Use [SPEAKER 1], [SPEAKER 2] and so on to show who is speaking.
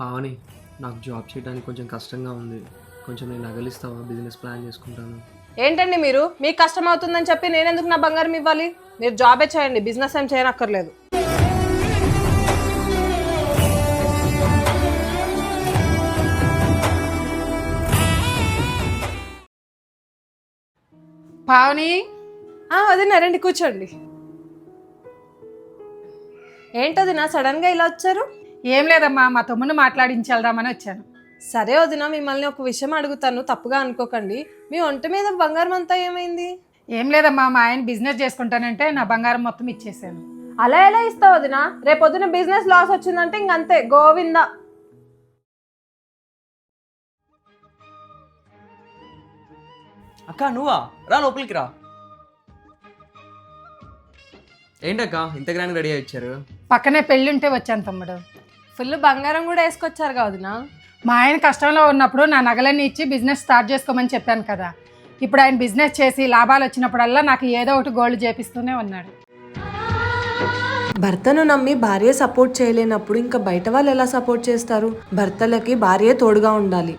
[SPEAKER 1] పావని, నాకు జాబ్ చేయడానికి కొంచెం కష్టంగా ఉంది. కొంచెం నేను నగలిస్తావా? బిజినెస్ ప్లాన్ చేసుకుంటాను.
[SPEAKER 2] ఏంటండి మీరు మీకు కష్టం అవుతుందని చెప్పి నేనెందుకు నా బంగారం ఇవ్వాలి? మీరు జాబే చేయండి, బిజినెస్ ఏం చేయనక్కర్లేదు.
[SPEAKER 3] పావని,
[SPEAKER 2] వదినా రండి కూర్చోండి. ఏంటది నా సడన్ గా ఇలా వచ్చారు?
[SPEAKER 3] ఏం లేదమ్మా, మా తమ్ముని మాట్లాడించాలని వచ్చాను.
[SPEAKER 2] సరే వదినా, మిమ్మల్ని ఒక విషయం అడుగుతాను, తప్పుగా అనుకోకండి. మీ ఒంటి మీద బంగారం అంతా ఏమైంది?
[SPEAKER 3] ఏం లేదమ్మా, మా ఆయన బిజినెస్ చేసుకుంటానంటే నా బంగారం మొత్తం ఇచ్చేసాను.
[SPEAKER 2] అలా ఎలా ఇస్తావు వదినా? రేపొద్దున బిజినెస్ లాస్ వచ్చిందంటే ఇంకంతే, గోవిందా.
[SPEAKER 4] అక్క నువ్వా? రా లోపలికి రా.
[SPEAKER 1] ఏంటక్క ఇంత గ్రాండ్ రెడీ అయ్యి వచ్చారు?
[SPEAKER 3] పక్కనే పెళ్ళి ఉంటే వచ్చాను తమ్ముడు.
[SPEAKER 2] ఫుల్ బంగారం కూడా వేసుకొచ్చారు కదా వదినా.
[SPEAKER 3] మా ఆయన కష్టంలో ఉన్నప్పుడు నా నగలన్నీ ఇచ్చి బిజినెస్ స్టార్ట్ చేసుకోమని చెప్పాను కదా. ఇప్పుడు ఆయన బిజినెస్ చేసి లాభాలు వచ్చినప్పుడల్లా నాకు ఏదో ఒకటి గోల్డ్ చేపిస్తూనే ఉన్నాడు.
[SPEAKER 5] భర్తను నమ్మి భార్య సపోర్ట్ చేయలేనప్పుడు ఇంకా బయట వాళ్ళు ఎలా సపోర్ట్ చేస్తారు? భర్తలకి భార్య తోడుగా ఉండాలి.